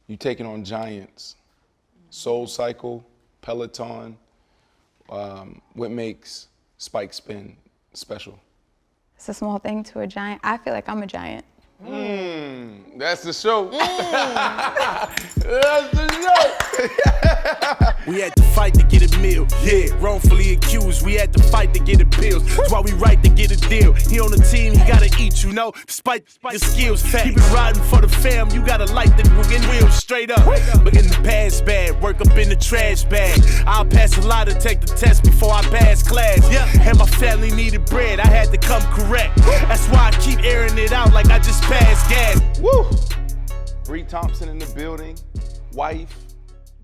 You taking on giants. Soul Cycle, Peloton. What makes Spike Spin special? It's a small thing to a giant. I feel like I'm a giant. That's the show. That's the show. We had to fight to get a meal. Yeah, wrongfully accused. We had to fight to get appeals. That's why we right to get a deal. He on the team, he gotta eat, you know. Despite your skills, keep it riding for the fam. You gotta light the wheels straight up. But in the past bad, work up in the trash bag. I'll pass a lot to take the test before I pass class. Yeah, and my family needed bread. I had to come correct. That's why I keep airing it out like I just passed gas. Woo! Bree Thompson in the building. Wife,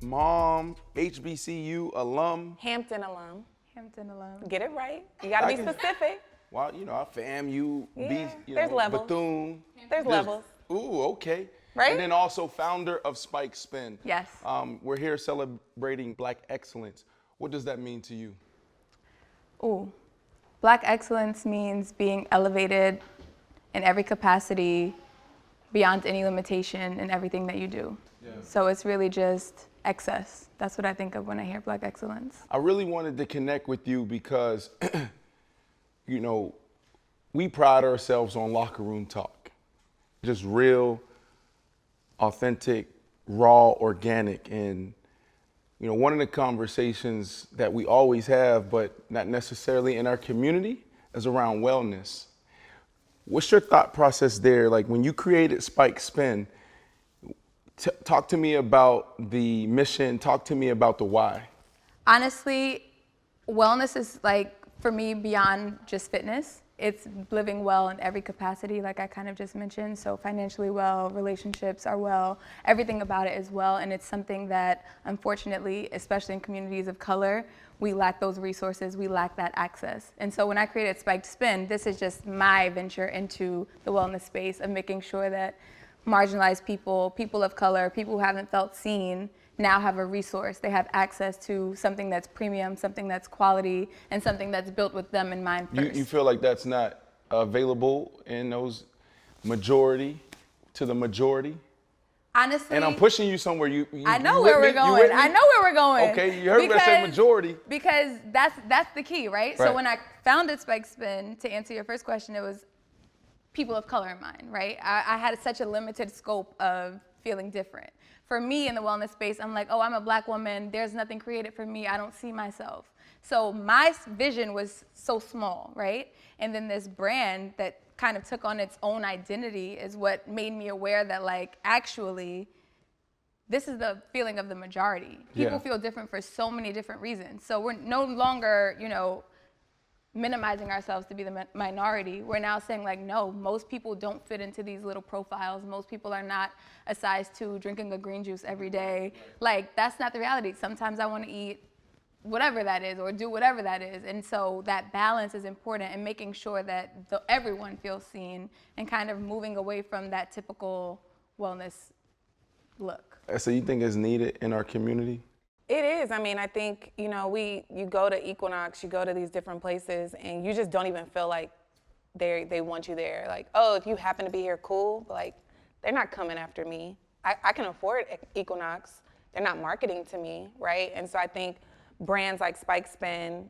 mom, HBCU alum. Hampton alum. Hampton alum. Get it right. You gotta be specific. Well, you know, I fam you, there's levels. Bethune. There's levels. Ooh, okay. Right? And then also founder of Spike Spin. Yes. We're here celebrating Black excellence. What does that mean to you? Ooh. Black excellence means being elevated in every capacity, beyond any limitation in everything that you do. Yeah. So it's really just excess. That's what I think of when I hear Black excellence. I really wanted to connect with you because, you know, we pride ourselves on locker room talk. Just real, authentic, raw, organic. And, you know, one of the conversations that we always have, but not necessarily in our community, is around wellness. What's your thought process there? Like when you created Spike Spin, talk to me about the mission, talk to me about the why. Honestly, wellness is like, for me, beyond just fitness. It's living well in every capacity, like I kind of just mentioned. So financially well, relationships are well, everything about it is well. And it's something that, unfortunately, especially in communities of color, we lack those resources, we lack that access. And so when I created Spiked Spin, this is just my venture into the wellness space of making sure that marginalized people, people of color, people who haven't felt seen, now have a resource. They have access to something that's premium, something that's quality, and something that's built with them in mind first. You feel like that's not available in those majority, to the majority? Honestly, and I'm pushing you somewhere. I know where we're going. I know where we're going. Okay, you heard me say majority. Because that's the key, right? So when I founded Spike Spin, to answer your first question, it was people of color in mind, right? I had such a limited scope of feeling different. For me in the wellness space, I'm like, oh, I'm a Black woman. There's nothing created for me. I don't see myself. So my vision was so small, right? And then this brand that kind of took on its own identity is what made me aware that, like, actually, this is the feeling of the majority. People feel different for so many different reasons. So we're no longer, you know, minimizing ourselves to be the minority. We're now saying, like, no, most people don't fit into these little profiles. Most people are not a size 2 drinking a green juice every day. Like, that's not the reality. Sometimes I want to eat whatever that is or do whatever that is. And so that balance is important, and making sure that everyone feels seen and kind of moving away from that typical wellness look. So you think it's needed in our community? It is. I mean, I think, you know, you go to Equinox, you go to these different places, and you just don't even feel like they want you there. Like, oh, if you happen to be here, cool. But, like, they're not coming after me. I can afford Equinox. They're not marketing to me, right? And so I think brands like Spike Spin,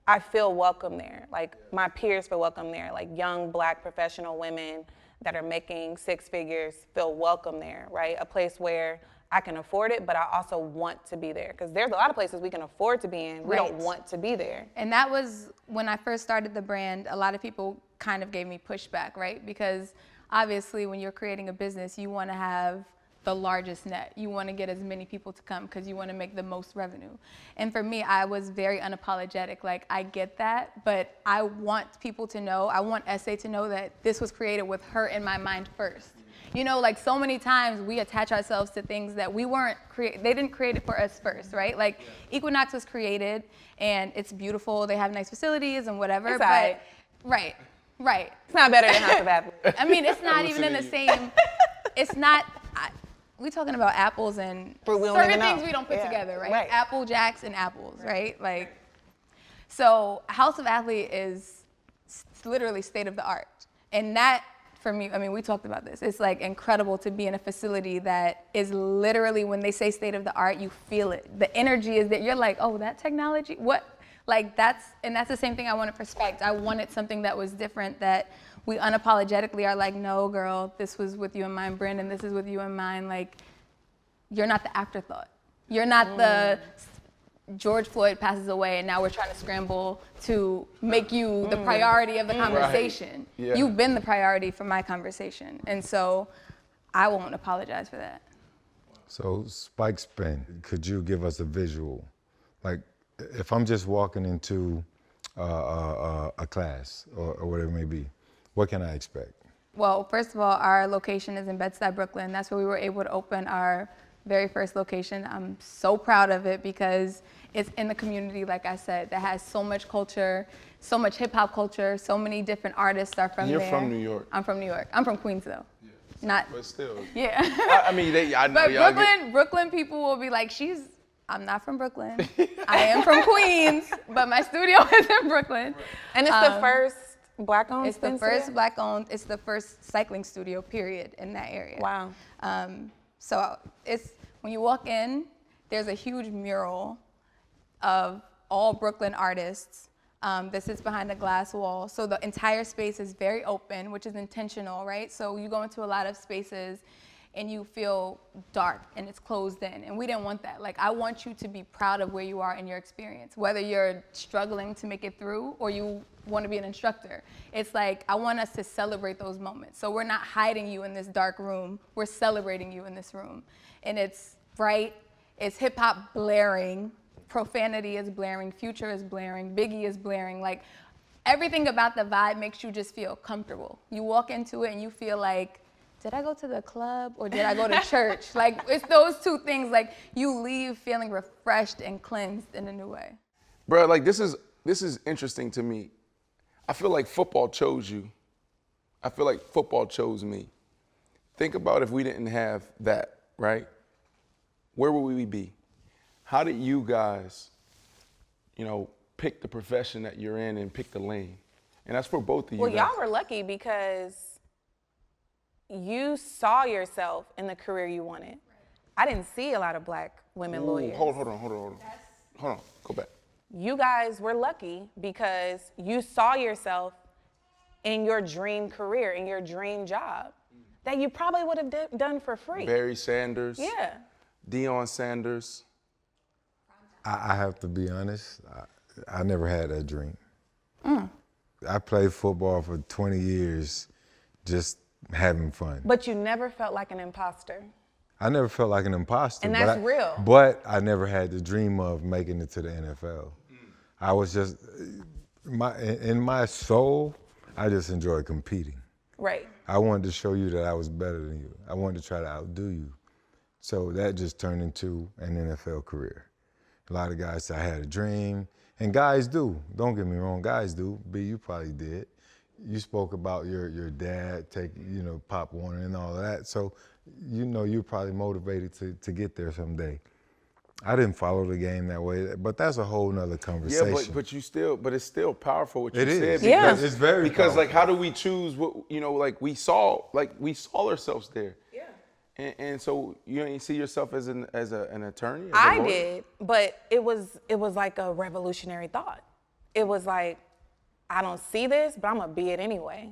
I feel welcome there. Like, my peers feel welcome there. Like, young Black professional women that are making 6 figures feel welcome there, right? A place where I can afford it, but I also want to be there. Because there's a lot of places we can afford to be in. We don't want to be there. And that was when I first started the brand. A lot of people kind of gave me pushback, right? Because obviously when you're creating a business, you want to have the largest net. You want to get as many people to come because you want to make the most revenue. And for me, I was very unapologetic. Like, I get that, but I want people to know, I want Ese to know that this was created with her in my mind first. You know, like, so many times we attach ourselves to things that we weren't they didn't create it for us first, right? Like, Equinox was created and it's beautiful. They have nice facilities and whatever. It's right. Right. It's not better than House of Apple. I mean, it's not even in the same, it's not, we talking about apples and certain things we don't put together, right? Apple Jacks and apples, right? Like, so House of Athlete is literally state of the art. And that for me, I mean, we talked about this. It's like incredible to be in a facility that is literally, when they say state of the art, you feel it. The energy is that you're like, oh, that technology, what? Like that's the same thing I wanted for Spiked. I wanted something that was different, that we unapologetically are like, no, girl, this was with you in mind. Brandon, this is with you in mind. Like, you're not the afterthought. You're not the George Floyd passes away and now we're trying to scramble to make you the priority of the conversation. Right. Yeah. You've been the priority for my conversation. And so I won't apologize for that. So Spike Spin, could you give us a visual? Like if I'm just walking into a class or whatever it may be, what can I expect? Well, first of all, our location is in Bed-Stuy, Brooklyn. That's where we were able to open our very first location. I'm so proud of it because it's in the community, like I said, that has so much culture, so much hip hop culture, so many different artists are from there. You're from New York. I'm from New York. I'm from Queens though. Yeah. Not. But still. Yeah. I mean, I know but y'all Brooklyn people will be like, I'm not from Brooklyn. I am from Queens, but my studio is in Brooklyn. And it's the first Black-owned It's the first Black-owned, it's the first cycling studio, period, in that area. Wow. So it's, when you walk in, there's a huge mural of all Brooklyn artists that sits behind a glass wall. So the entire space is very open, which is intentional, right? So you go into a lot of spaces and you feel dark and it's closed in. And we didn't want that. Like, I want you to be proud of where you are in your experience, whether you're struggling to make it through or you want to be an instructor. It's like, I want us to celebrate those moments. So we're not hiding you in this dark room, we're celebrating you in this room. And it's bright, it's hip hop blaring, profanity is blaring, Future is blaring, Biggie is blaring. Like, everything about the vibe makes you just feel comfortable. You walk into it and you feel like, did I go to the club or did I go to church? Like, it's those two things. Like, you leave feeling refreshed and cleansed in a new way. Bro, like this is interesting to me. I feel like football chose you. I feel like football chose me. Think about if we didn't have that, right? Where would we be? How did you guys, pick the profession that you're in and pick the lane? And that's for both of you. Well, guys. y'all were lucky because you saw yourself in the career you wanted. I didn't see a lot of Black women lawyers. Hold on. Go back. You guys were lucky because you saw yourself in your dream career, in your dream job, that you probably would have done for free. Barry Sanders. Yeah. Deion Sanders. I have to be honest, I never had that dream. I played football for 20 years, just having fun. But you never felt like an imposter. I never felt like an imposter. And that's real. But I never had the dream of making it to the NFL. I was just, in my soul, I just enjoyed competing. Right. I wanted to show you that I was better than you. I wanted to try to outdo you. So that just turned into an NFL career. A lot of guys say I had a dream, and guys do. Don't get me wrong, guys do. B, you probably did. You spoke about your dad, Pop Warner and all of that. So, you're probably motivated to get there someday. I didn't follow the game that way, but that's a whole nother conversation. Yeah, but it's still powerful what you It said. is. Because, It's very because powerful. how do we choose what, we saw ourselves there. Yeah. And so you didn't see yourself as an attorney? As a I lawyer? did, but it was like a revolutionary thought. It was like, I don't see this, but I'm gonna be it anyway,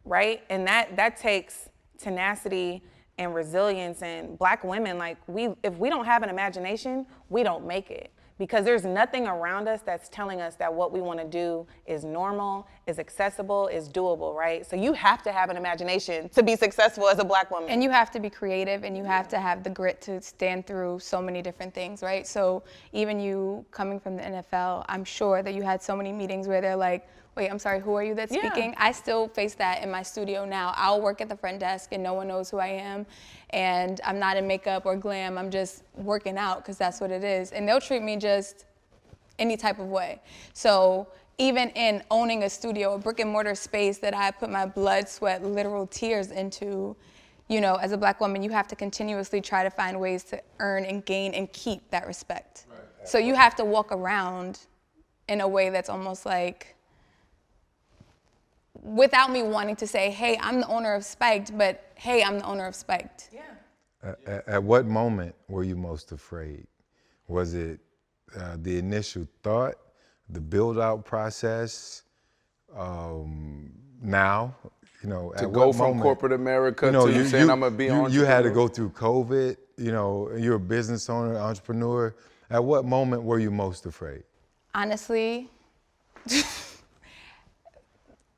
right? And that takes tenacity and resilience. And Black women, if we don't have an imagination, we don't make it. Because there's nothing around us that's telling us that what we want to do is normal, is accessible, is doable, right? So you have to have an imagination to be successful as a Black woman. And you have to be creative and you have to have the grit to stand through so many different things, right? So even you coming from the NFL, I'm sure that you had so many meetings where they're like, wait, I'm sorry, who are you that's speaking? I still face that in my studio now. I'll work at the front desk and no one knows who I am. And I'm not in makeup or glam, I'm just working out because that's what it is. And they'll treat me just any type of way. So even in owning a studio, a brick and mortar space that I put my blood, sweat, literal tears into, as a Black woman, you have to continuously try to find ways to earn and gain and keep that respect. Right. So you have to walk around in a way that's almost like, without me wanting to say, hey, I'm the owner of Spiked, but hey, I'm the owner of Spiked. Yeah. At what moment were you most afraid? Was it the initial thought, the build-out process? Now, you know, To at go what from moment, corporate America you know, to saying I'm gonna be on. you had to go through COVID. You know, you're a business owner, entrepreneur. At what moment were you most afraid? Honestly,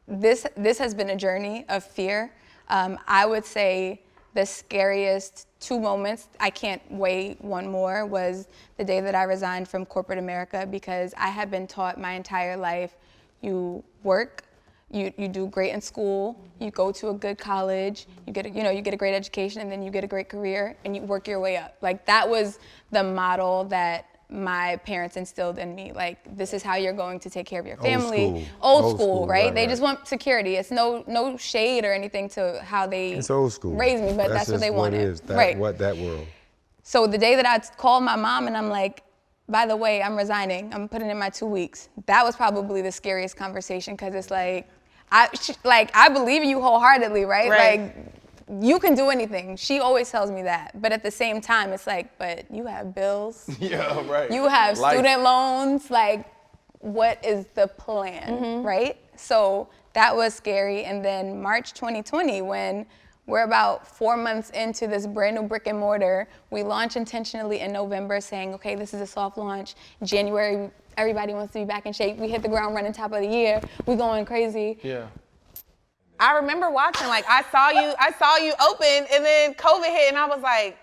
this has been a journey of fear. I would say the scariest 2 moments, I can't wait one more, was the day that I resigned from corporate America, because I had been taught my entire life, you work, you do great in school, you go to a good college, you get a great education, and then you get a great career, and you work your way up. Like, that was the model that my parents instilled in me. Like, this is how you're going to take care of your family. Old school, right? They just want security. It's no shade or anything to how they It's old school. raised me, but that's what they wanted. It is. Right. That world. So the day that I called my mom and I'm like, by the way, I'm resigning. I'm putting in my 2 weeks. That was probably the scariest conversation, because it's like, I believe in you wholeheartedly, right? Like, you can do anything. She always tells me that. But at the same time, it's like, but you have bills. Yeah, right. You have Life. student loans. Like, what is the plan, right? So that was scary. And then March 2020, when we're about 4 months into this brand new brick and mortar, we launch intentionally in November saying, okay, this is a soft launch. January, everybody wants to be back in shape. We hit the ground running top of the year. We going crazy. Yeah. I remember watching, like, I saw you open, and then COVID hit, and I was like,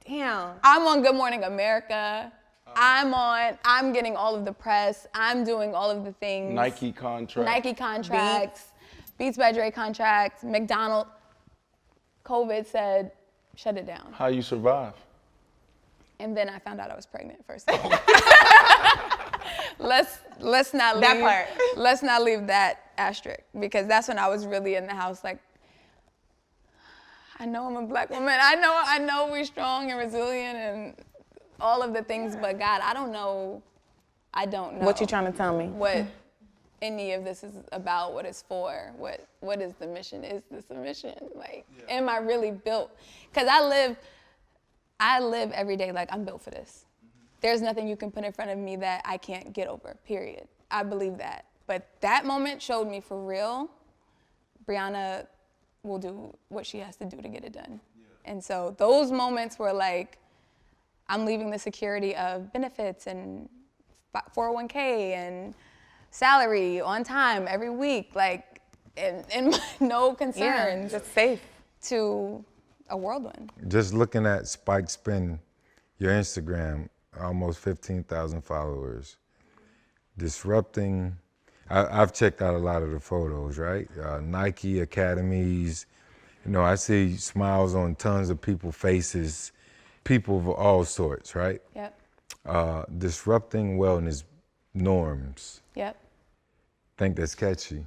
damn. I'm on Good Morning America. I'm getting all of the press. I'm doing all of the things. Nike contracts. Beats by Dre contracts, McDonald's. COVID said, shut it down. How you survive? And then I found out I was pregnant first. Let's not leave That part. Let's not leave that asterisk, because that's when I was really in the house like, I know I'm a black woman. I know we're strong and resilient and all of the things, but God, I don't know. What you trying to tell me? What any of this is about, what it's for, what is the mission? Is this a mission? Like, am I really built? Because I live every day like I'm built for this. There's nothing you can put in front of me that I can't get over, period. I believe that. But that moment showed me, for real, Brianna will do what she has to do to get it done. Yeah. And so those moments were like, I'm leaving the security of benefits and 401k and salary on time every week, like, and no concerns. Just safe. To a whirlwind. Just looking at Spike Spin, your Instagram, almost 15,000 followers. Disrupting, I've checked out a lot of the photos, right? Nike academies, you know, I see smiles on tons of people's faces, people of all sorts, right? Yep. Disrupting wellness norms. Yep. Think that's catchy.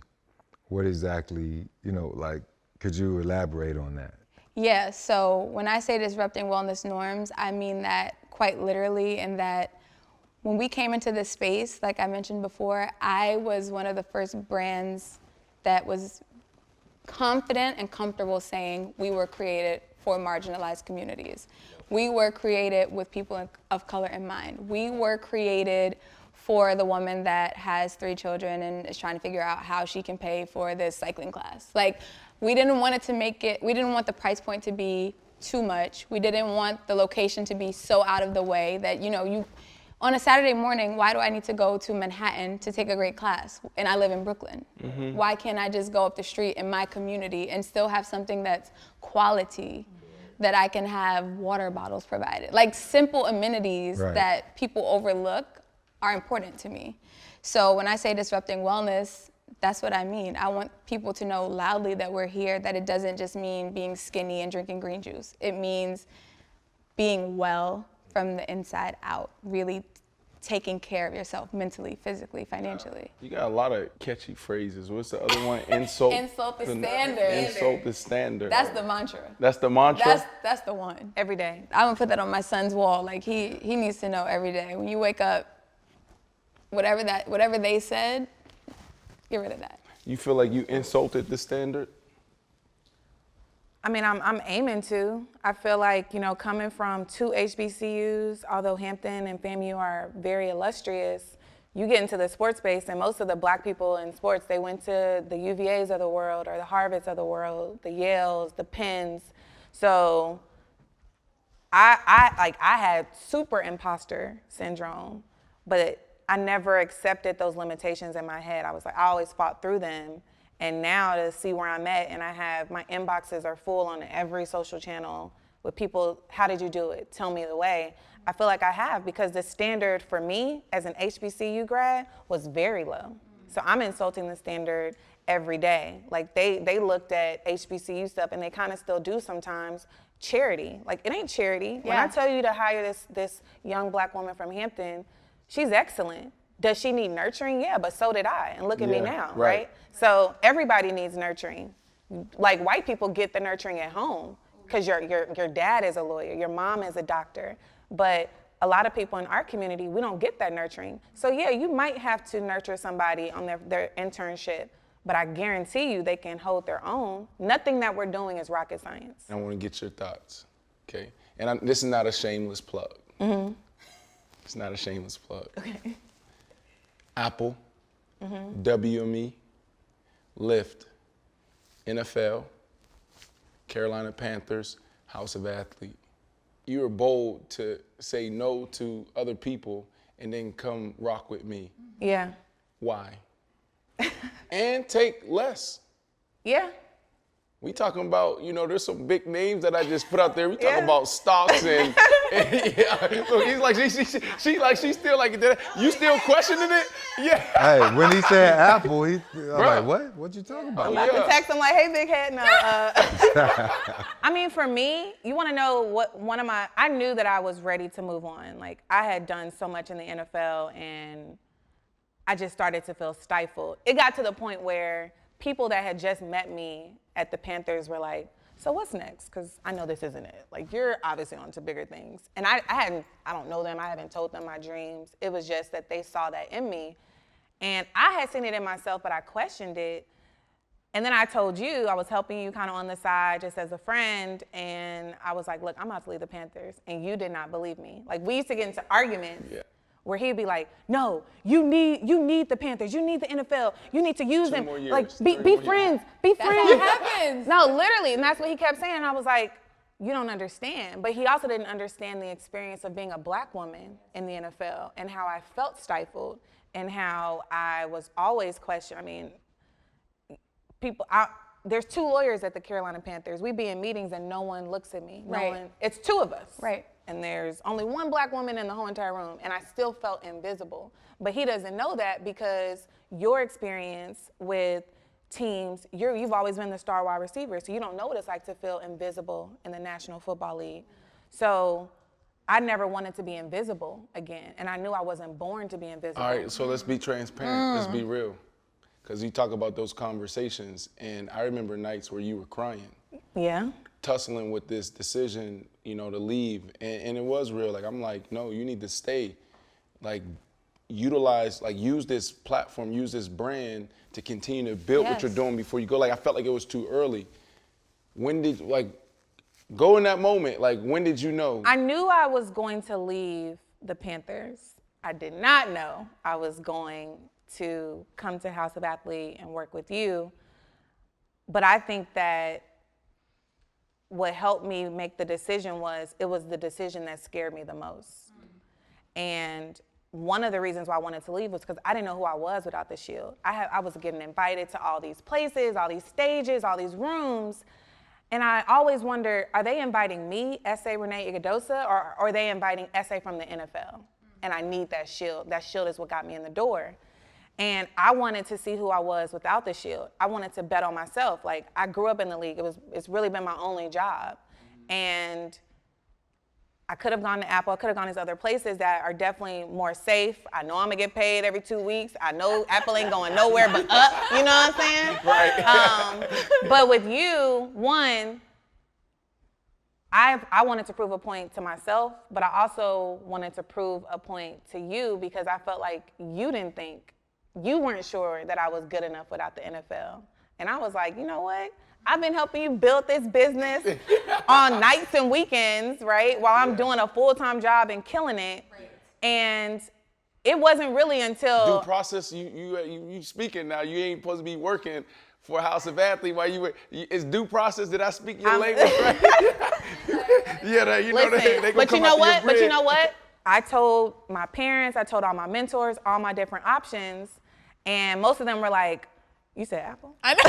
What exactly, you know, like, could you elaborate on that? Yeah, so when I say disrupting wellness norms, I mean that quite literally, in that when we came into this space, like I mentioned before, I was one of the first brands that was confident and comfortable saying we were created for marginalized communities. We were created with people of color in mind. We were created for the woman that has 3 children and is trying to figure out how she can pay for this cycling class. Like, we didn't want we didn't want the price point to be too much. We didn't want the location to be so out of the way that, you know, on a Saturday morning, why do I need to go to Manhattan to take a great class? And I live in Brooklyn. Mm-hmm. Why can't I just go up the street in my community and still have something that's quality, that I can have water bottles provided? Like, simple amenities that people overlook are important to me. So when I say disrupting wellness, that's what I mean. I want people to know loudly that we're here, that it doesn't just mean being skinny and drinking green juice. It means being well from the inside out, really taking care of yourself mentally, physically, financially. You got a lot of catchy phrases. What's the other one? Insult. Insult the standard. Insult the standard. That's the mantra. That's the mantra? That's the one. Every day. I'm gonna put that on my son's wall. Like, he needs to know every day. When you wake up, whatever they said, get rid of that. You feel like you insulted the standard? I mean, I'm aiming to. I feel like, you know, coming from 2 HBCUs, although Hampton and FAMU are very illustrious, you get into the sports space, and most of the black people in sports, they went to the UVAs of the world or the Harvards of the world, the Yales, the Penns. So I had super imposter syndrome, but I never accepted those limitations in my head. I was like, I always fought through them. And now to see where I'm at, and I have, my inboxes are full on every social channel with people, how did you do it? Tell me the way. I feel like I have, because the standard for me as an HBCU grad was very low. So I'm insulting the standard every day. Like they looked at HBCU stuff, and they kind of still do sometimes, charity. Like, it ain't charity. When I tell you to hire this young black woman from Hampton, she's excellent. Does she need nurturing? Yeah, but so did I. And look at me now, right? So everybody needs nurturing. Like, white people get the nurturing at home because your dad is a lawyer, your mom is a doctor. But a lot of people in our community, we don't get that nurturing. So yeah, you might have to nurture somebody on their internship, but I guarantee you they can hold their own. Nothing that we're doing is rocket science. I want to get your thoughts, okay? And this is not a shameless plug. Mm-hmm. It's not a shameless plug. Okay. Apple, WME, Lyft, NFL, Carolina Panthers, House of Athlete. You were bold to say no to other people and then come rock with me. Yeah. Why? And take less. Yeah. We talking about, you know, there's some big names that I just put out there. We talking about stocks and yeah. So he's like, she's still like, you still questioning it? Yeah. Hey, when he said Apple, I'm like, what? What you talking about? I'm about to text him like, hey, big head. No. I mean, for me, you want to know what I knew that I was ready to move on. Like, I had done so much in the NFL, and I just started to feel stifled. It got to the point where people that had just met me at the Panthers were like, so what's next? Because I know this isn't it. Like, you're obviously on to bigger things. And I don't know them. I haven't told them my dreams. It was just that they saw that in me. And I had seen it in myself, but I questioned it. And then I told you, I was helping you kind of on the side just as a friend. And I was like, look, I'm about to leave the Panthers. And you did not believe me. Like, we used to get into arguments. Yeah. Where he'd be like, no, you need the Panthers, you need the NFL, you need to use them. Like, be friends, be friends. That's how it happens. No, literally, and that's what he kept saying. And I was like, you don't understand. But he also didn't understand the experience of being a black woman in the NFL and how I felt stifled and how I was always questioned. I mean, there's 2 lawyers at the Carolina Panthers. We be in meetings and no one looks at me. It's 2 of us. Right. And there's only 1 black woman in the whole entire room, and I still felt invisible. But he doesn't know that because your experience with teams, you've always been the star wide receiver, so you don't know what it's like to feel invisible in the National Football League. So I never wanted to be invisible again, and I knew I wasn't born to be invisible. All right, so let's be transparent. Let's be real. Because you talk about those conversations, and I remember nights where you were crying. Yeah. Tussling with this decision, you know, to leave. And it was real. Like, I'm like, no, you need to stay. Like, use this platform, use this brand to continue to build what you're doing before you go. Like, I felt like it was too early. When did, go in that moment, when did you know? I knew I was going to leave the Panthers. I did not know I was going to come to House of Athlete and work with you. But I think that what helped me make the decision was the decision that scared me the most. And one of the reasons why I wanted to leave was because I didn't know who I was without the Shield. I was getting invited to all these places, all these stages, all these rooms. And I always wondered, are they inviting me, Ese Ighedosa, or are they inviting Ese from the NFL? And I need that Shield. That Shield is what got me in the door. And I wanted to see who I was without the Shield. I wanted to bet on myself. Like, I grew up in the league. It's really been my only job. And I could have gone to Apple. I could have gone to these other places that are definitely more safe. I know I'm gonna get paid every 2 weeks. I know Apple ain't going nowhere but up, you know what I'm saying? Right. But with you, one, I wanted to prove a point to myself, but I also wanted to prove a point to you because I felt like you didn't think you weren't sure that I was good enough without the NFL. And I was like, you know what? I've been helping you build this business on nights and weekends, right? While I'm doing a full-time job and killing it. Right. And it wasn't really until... Due process, you speaking now. You ain't supposed to be working for a House of Athlete while you were... It's due process. Did I speak your language right? Yeah, you know, listen, they but you know what? But you know what? I told my parents, I told all my mentors, all my different options, and most of them were like, you said Apple? I know.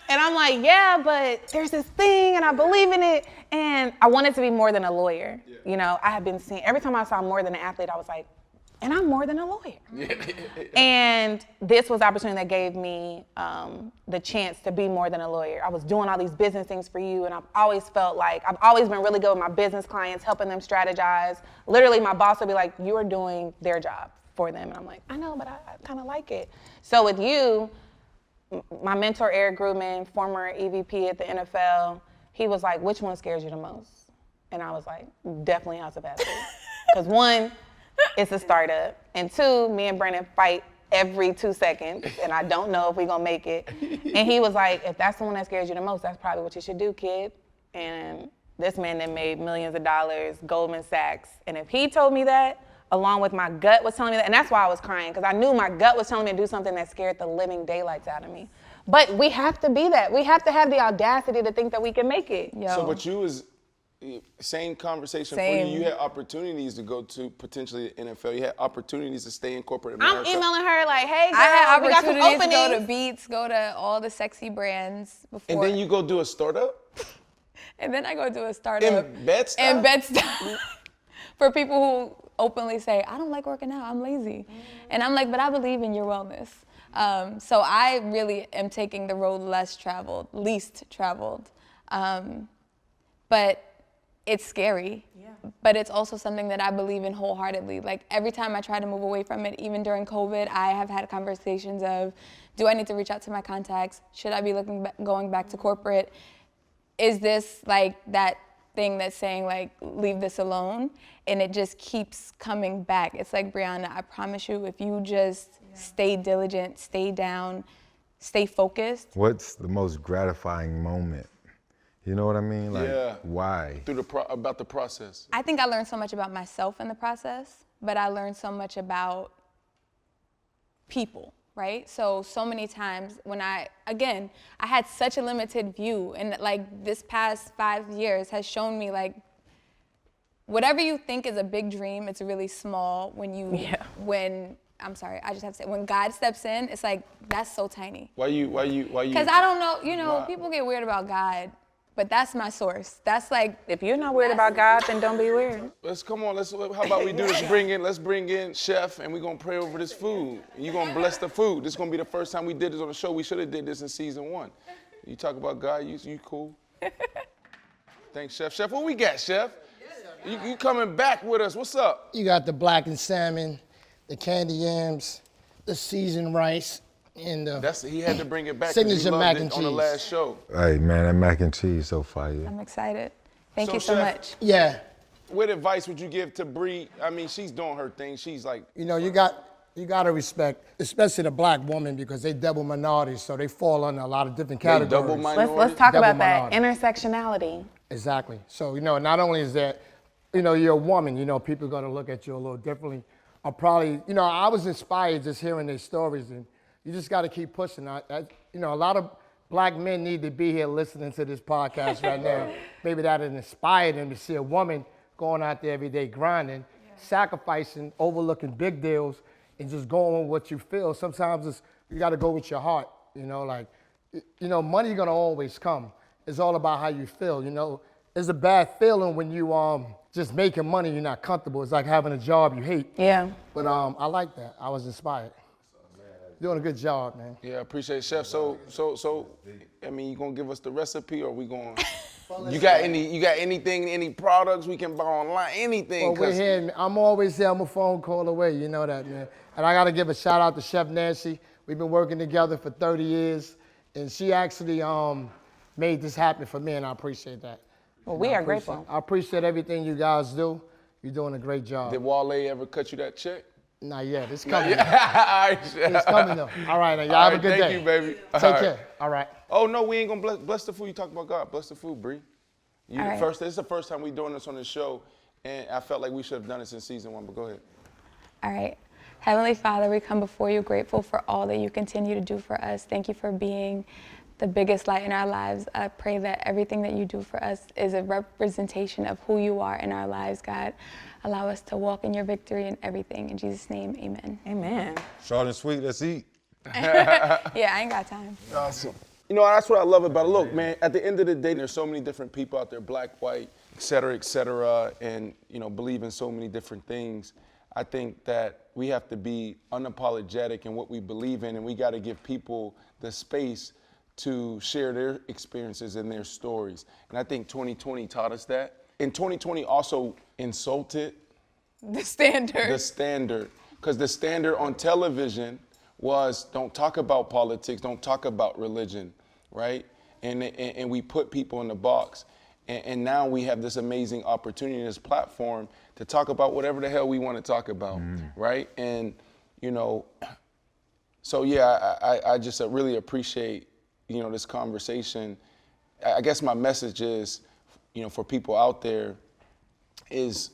And I'm like, yeah, but there's this thing and I believe in it. And I wanted to be more than a lawyer. Yeah. You know, I had been seeing, every time I saw more than an athlete, I was like, and I'm more than a lawyer. Yeah. And this was the opportunity that gave me the chance to be more than a lawyer. I was doing all these business things for you, and I've always felt like, I've always been really good with my business clients, helping them strategize. Literally, my boss would be like, you are doing their job for them. And I'm like, I know, but I kind of like it. So with you, my mentor, Eric Grubman, former EVP at the NFL, he was like, which one scares you the most? And I was like, definitely House of Athlete. Because one, it's a startup. And two, me and Brandon fight every 2 seconds, and I don't know if we're gonna make it. And he was like, if that's the one that scares you the most, that's probably what you should do, kid. And this man that made millions of dollars, Goldman Sachs. And if he told me that, along with my gut was telling me that, and that's why I was crying, because I knew my gut was telling me to do something that scared the living daylights out of me. But we have to be that. We have to have the audacity to think that we can make it. Yo. So, but you was, same conversation for you. You had opportunities to go to potentially the NFL. You had opportunities to stay in corporate America. I'm emailing her like, hey, girl, I had we got some opportunities openings. to go to Beats, go to all the sexy brands before. And then you go do a startup? And then I go do a startup. In Bed-Stuy? In Bed-Stuy. For people who openly say, I don't like working out, I'm lazy. And I'm like, but I believe in your wellness. So I really am taking the road least traveled. But it's scary, but it's also something that I believe in wholeheartedly. Like every time I try to move away from it, even during COVID, I have had conversations of, do I need to reach out to my contacts? Should I be going back to corporate? Is this like that thing that's saying like, leave this alone? And it just keeps coming back. It's like, Brianna, I promise you, if you just stay diligent, stay down, stay focused. What's the most gratifying moment? You know what I mean? Like, yeah. Why? About the process. I think I learned so much about myself in the process, but I learned so much about people, right? So many times when I had such a limited view, and like this past 5 years has shown me like, whatever you think is a big dream, it's really small when God steps in, it's like, that's so tiny. Why you? Because I don't know, people get weird about God, but that's my source. That's like, if you're not weird about God, then don't be weird. How about we do this? Let's bring in Chef, and we're gonna pray over this food. And you're gonna bless the food. This is gonna be the first time we did this on the show. We should have did this in season 1. You talk about God, you cool. Thanks, Chef. Chef, what we got, Chef? You coming back with us, what's up? You got the blackened salmon, the candy yams, the seasoned rice, and he had to bring it back signature mac and cheese on the last show. Hey man, that mac and cheese so fire. I'm excited. Thank you so Chef, much. Yeah. What advice would you give to Bree? I mean, she's doing her thing. She's like, you got to respect, especially the black woman, because they double minorities, so they fall under a lot of different categories. Double minorities. Let's talk Double about that minority. intersectionality. Exactly. So not only is that, you're a woman, people are gonna look at you a little differently. Or probably, I was inspired just hearing their stories, and you just got to keep pushing. A lot of black men need to be here listening to this podcast right now. Maybe that would inspire them to see a woman going out there every day grinding, sacrificing, overlooking big deals, and just going with what you feel. Sometimes you got to go with your heart. Money gonna always come. It's all about how you feel. It's a bad feeling when you just making money, you're not comfortable. It's like having a job you hate. Yeah. But I like that. I was inspired. Doing a good job, man. yeah, I appreciate it, Chef. So, I mean, you gonna give us the recipe, or we going? You got anything, any products we can buy online, anything? Well, we're here. I'm always here. I'm a phone call away. You know that, man. And I gotta give a shout out to Chef Nancy. We've been working together for 30 years, and she actually made this happen for me, and I appreciate that. Well, we are grateful. I appreciate everything you guys do. You're doing a great job. Did Wale ever cut you that check? Not yet. It's coming. All right. It's coming though. All right, now, y'all All have a right, good day. Thank you, baby. Take All right. care. All right. Oh, no, we ain't gonna bless the food. You talk about God. Bless the food, Bree. You All the right. first. This is the first time we doing this on the show, and I felt like we should have done this in season 1, but go ahead. All right. Heavenly Father, we come before you grateful for all that you continue to do for us. Thank you for being the biggest light in our lives. I pray that everything that you do for us is a representation of who you are in our lives, God. Allow us to walk in your victory in everything. In Jesus' name, amen. Amen. Short and sweet, let's eat. Yeah, I ain't got time. Awesome. You know, that's what I love about it. Look, man, at the end of the day, there's so many different people out there, black, white, et cetera, and, you know, believe in so many different things. I think that we have to be unapologetic in what we believe in, and we got to give people the space to share their experiences and their stories. And I think 2020 taught us that. And 2020 also insulted The standard. the standard, because the standard on television was don't talk about politics, don't talk about religion, right? And we put people in the box. And now we have this amazing opportunity, this platform to talk about whatever the hell we want to talk about, right? And, you know, so yeah, I just really appreciate, you know, this conversation. I guess my message is, you know, for people out there is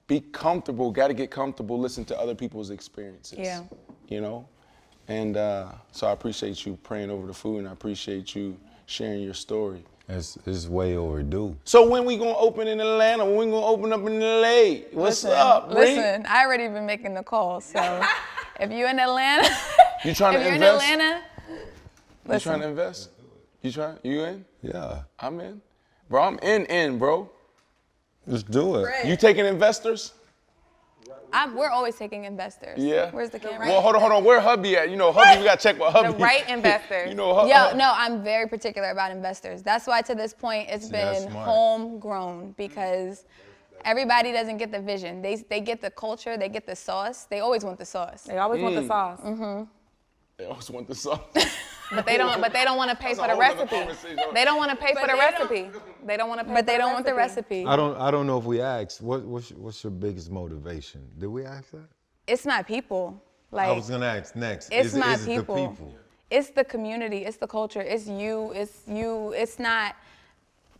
be comfortable, got to get comfortable, listen to other people's experiences. Yeah. You know? And so I appreciate you praying over the food, and I appreciate you sharing your story. It's way overdue. So when we gonna open in Atlanta? When we gonna open up in LA? What's up, Bree? Listen, I already been making the call, so if you in Atlanta, You trying if to you're invest? in Atlanta, You trying to invest? You in? Yeah, I'm in. Bro, I'm in, bro. let's do it. You taking investors? we're always taking investors. Yeah. Where's the camera? Well, hold on. Where hubby at? You know, hubby, we gotta check with hubby. The right investors. You know, No, I'm very particular about investors. That's why to this point it's that's been smart. homegrown, because everybody doesn't get the vision. They get the culture, they get the sauce. They always want the sauce. They always want the sauce, They always want the sauce. but they don't want to pay That's for a the whole other recipe. conversation. They don't want to pay for the they don't- recipe. They don't want to pay. But they don't want the recipe. I don't know if we asked. What's your biggest motivation? Did we ask that? It's my people. I Like, was gonna ask next. it's Is it- my is it the people. people? It's the community, it's the culture, it's you, it's not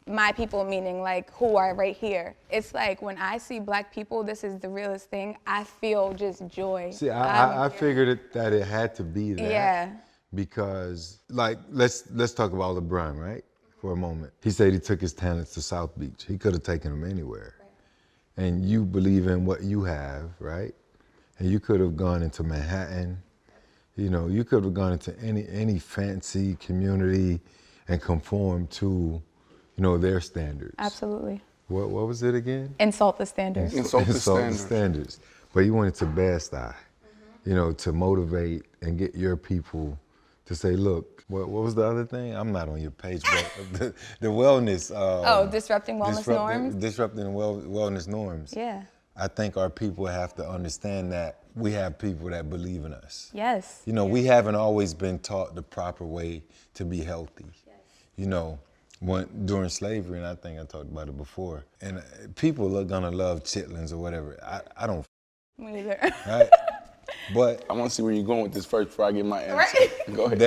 my people, meaning like who are right here. It's like when I see black people, this is the realest thing, I feel just joy. See, I figured that it had to be that. Yeah. Because, like, let's talk about LeBron, right? For a moment. He said he took his talents to South Beach. He could have taken them anywhere. Right. And you believe in what you have, right? And you could have gone into Manhattan. You know, you could have gone into any fancy community and conformed to, you know, their standards. Absolutely. What was it again? Insult the standards. Insult the standards. standards. But you wanted to Bed-Stuy, you know, to motivate and get your people to say, look, what was the other thing? I'm not on your page, but the wellness. Disrupting wellness norms? Disrupting wellness norms. Yeah. I think our people have to understand that we have people that believe in us. Yes. You know, we haven't always been taught the proper way to be healthy. Yes. You know, during slavery, and I think I talked about it before, and people are gonna love chitlins or whatever. I don't, Me either. right? But I want to see where you're going with this first before I get my answer. Right. Go ahead.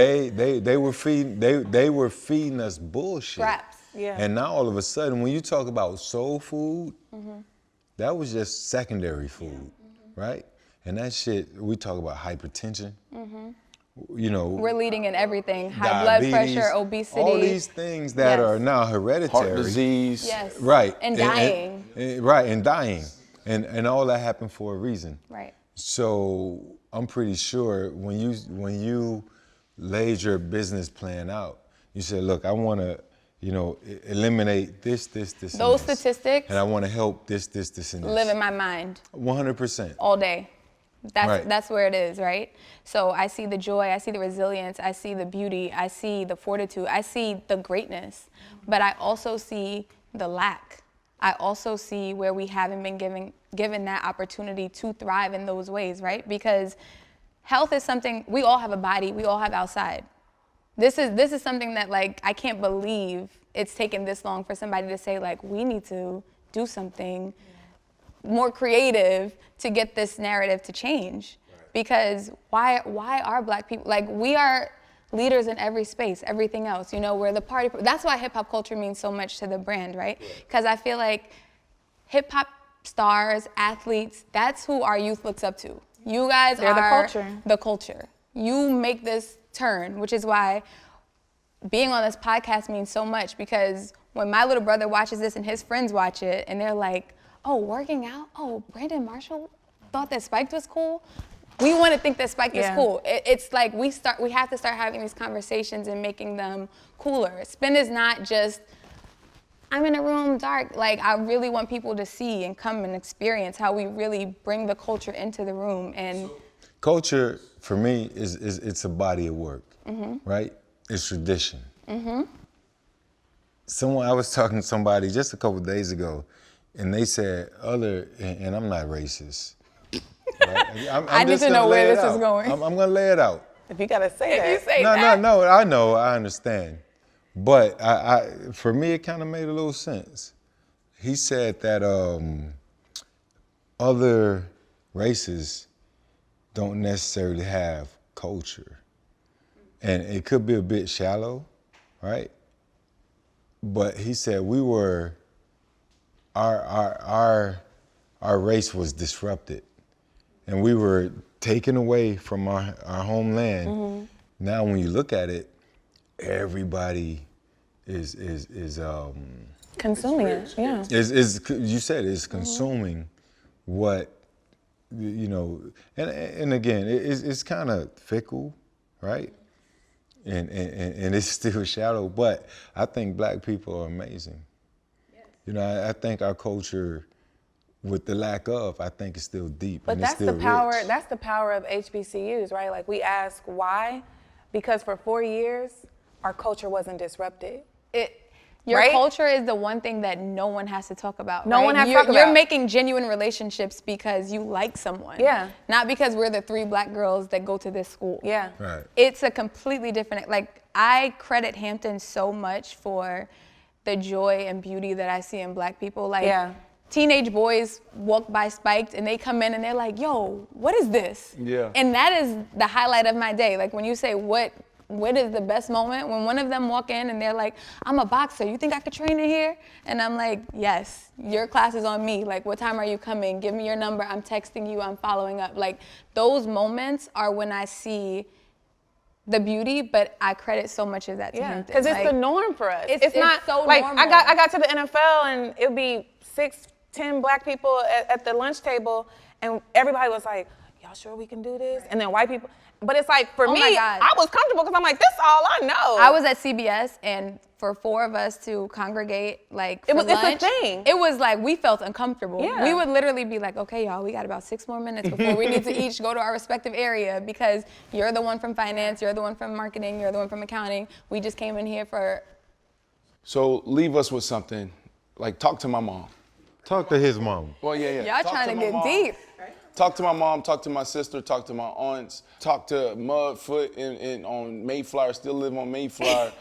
they were feeding us bullshit. Scraps. Yeah. And now all of a sudden, when you talk about soul food, that was just secondary food, right? And that shit, we talk about hypertension. You know, We're leading in everything. High blood diabetes, pressure, obesity. all these things that Yes. are now hereditary. Heart disease. Yes. Right. And dying. And dying. And all that happened for a reason. Right. So I'm pretty sure when you laid your business plan out, you said, look, I want to, you know, eliminate this, and Those this. statistics And I want to help this, and this. live in my mind 100%. all day. Right. That's where it is, right? So I see the joy, I see the resilience, I see the beauty, I see the fortitude, I see the greatness, but I also see the lack. I also see where we haven't been given that opportunity to thrive in those ways, right? Because health is something, we all have a body, we all have outside. This is something that, like, I can't believe it's taken this long for somebody to say, like, we need to do something more creative to get this narrative to change. Because why are black people, like, we are leaders in every space, everything else, you know, we're the party. That's why hip hop culture means so much to the brand, right? Because I feel like hip hop stars, athletes, that's who our youth looks up to. You guys They're are the culture. You make this turn, which is why being on this podcast means so much, because when my little brother watches this and his friends watch it and they're like, oh, working out? Oh, Brandon Marshall thought that Spiked was cool? We want to think that Spiked is cool. It's like we have to start having these conversations and making them cooler. Spin is not just, I'm in a room dark. Like, I really want people to see and come and experience how we really bring the culture into the room. And culture, for me, it's a body of work, right? It's tradition. I was talking to somebody just a couple days ago, and they said and I'm not racist. Right? I need to know where this is going. I'm gonna lay it out. If you gotta say that. You say No, that. no, I know, I understand. But for me, it kind of made a little sense. He said that other races don't necessarily have culture. And it could be a bit shallow, right? But he said our race was disrupted, and we were taken away from our homeland. Now, when you look at it, everybody is Consuming it, yeah. You said it's consuming what, you know, and again, it's kind of fickle, right? And it's still shallow, but I think black people are amazing. Yes. You know, I think our culture, with the lack of, I think it's still deep. But and that's it's still the power. rich. That's the power of HBCUs, right? Like, we ask why, because for 4 years our culture wasn't disrupted. Your right? culture is the one thing that no one has to talk about. No right? one has to You're- talk about. You're making genuine relationships because you like someone. Yeah. Not because we're the 3 black girls that go to this school. Yeah. Right. It's a completely different, like, I credit Hampton so much for the joy and beauty that I see in black people. Like, teenage boys walk by Spiked and they come in and they're like, yo, what is this? Yeah. And that is the highlight of my day. Like, when you say what is the best moment, when one of them walk in and they're like, I'm a boxer, you think I could train in here? And I'm like, yes, your class is on me. Like, what time are you coming? Give me your number, I'm texting you, I'm following up. Like, those moments are when I see the beauty, but I credit so much of that to Hampton. Because it's like, the norm for us. It's not so like normal. I got to the NFL and it would be 6-10 black people at the lunch table, and everybody was like, y'all sure we can do this? And then white people. But it's like, for me, my God. I was comfortable because I'm like, this is all I know. I was at CBS, and for 4 of us to congregate, like, for lunch, it's a thing. it was like we felt uncomfortable. Yeah. We would literally be like, okay, y'all, we got about 6 more minutes before we need to each go to our respective area, because you're the one from finance, you're the one from marketing, you're the one from accounting. We just came in here for... So leave us with something, like, talk to my mom. Talk to his mom. Well, yeah. Y'all Talk trying to my get mom. deep. Talk to my mom, talk to my sister, talk to my aunts, talk to Mudfoot on Mayflower, still live on Mayflower.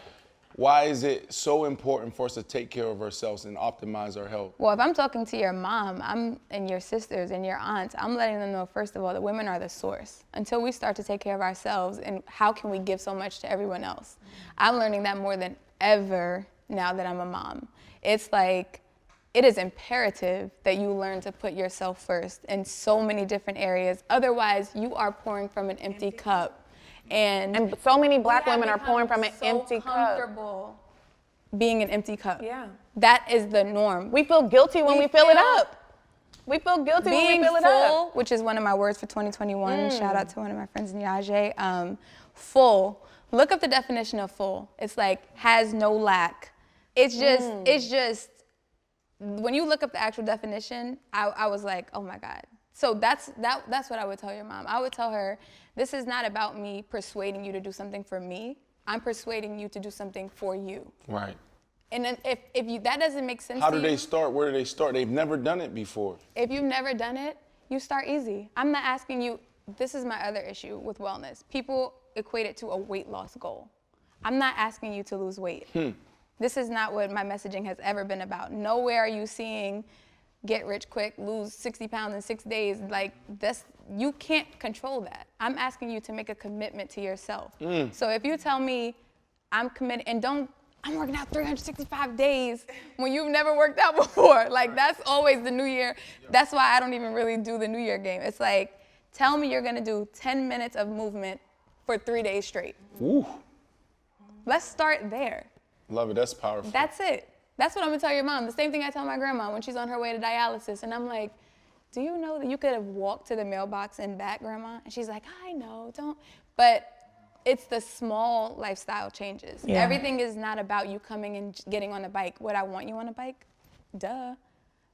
Why is it so important for us to take care of ourselves and optimize our health? Well, if I'm talking to your mom, and your sisters and your aunts, I'm letting them know, first of all, that women are the source. Until we start to take care of ourselves, and how can we give so much to everyone else? I'm learning that more than ever now that I'm a mom. It's like, it is imperative that you learn to put yourself first in so many different areas. Otherwise, you are pouring from an empty cup. And so many black women are pouring from an empty cup. Comfortable being an empty cup. Yeah. That is the norm. We feel guilty when we fill it up. We feel guilty when Being we fill it full, up. which is one of my words for 2021. Shout out to one of my friends, Nyaje. Full. Look up the definition of full. It's like, has no lack. It's just, when you look up the actual definition, I was like, oh my God. So that's what I would tell your mom. I would tell her, this is not about me persuading you to do something for me. I'm persuading you to do something for you. Right. And then if that doesn't make sense How to do you, they start? Where do they start? They've never done it before. if you've never done it, you start easy. I'm not asking you, this is my other issue with wellness. People equate it to a weight loss goal. I'm not asking you to lose weight. This is not what my messaging has ever been about. Nowhere are you seeing get rich quick, lose 60 pounds in 6 days. Like, you can't control that. I'm asking you to make a commitment to yourself. So if you tell me I'm committed, and I'm working out 365 days when you've never worked out before. Like, that's always the New Year. That's why I don't even really do the New Year game. It's like, tell me you're gonna do 10 minutes of movement for 3 days straight. Ooh. Let's start there. Love it, that's powerful. That's it. That's what I'm gonna tell your mom. The same thing I tell my grandma when she's on her way to dialysis. And I'm like, do you know that you could have walked to the mailbox and back, Grandma? And she's like, I know, don't. But it's the small lifestyle changes. Yeah. Everything is not about you coming and getting on a bike. Would I want you on a bike? Duh.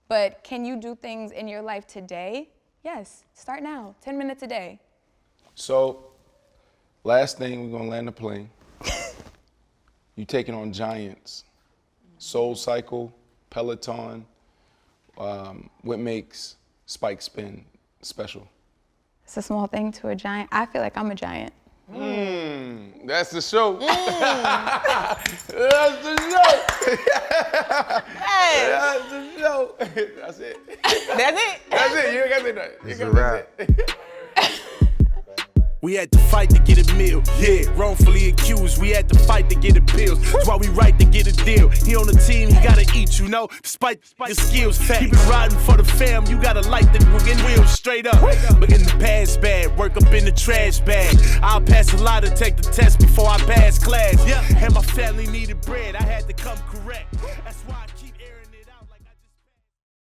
But can you do things in your life today? Yes, start now, 10 minutes a day. So, last thing, we're gonna land the plane. You taking on giants. Soul Cycle, Peloton. What makes Spike Spin special? It's a small thing to a giant. I feel like I'm a giant. That's the show. That's the show. Hey, That's the show. That's it. that's it. That's it. You ain't got to say nothing. It's a wrap. We had to fight to get a meal. Yeah, wrongfully accused. We had to fight to get appeals. That's why we right to get a deal. He on the team, he gotta eat, you know. Despite your skills, keep it riding for the fam. You gotta light the wheels straight up. But in the past bad, work up in the trash bag. I'll pass a lot to take the test before I pass class. Yeah, and my family needed bread. I had to come correct. That's why I keep airing.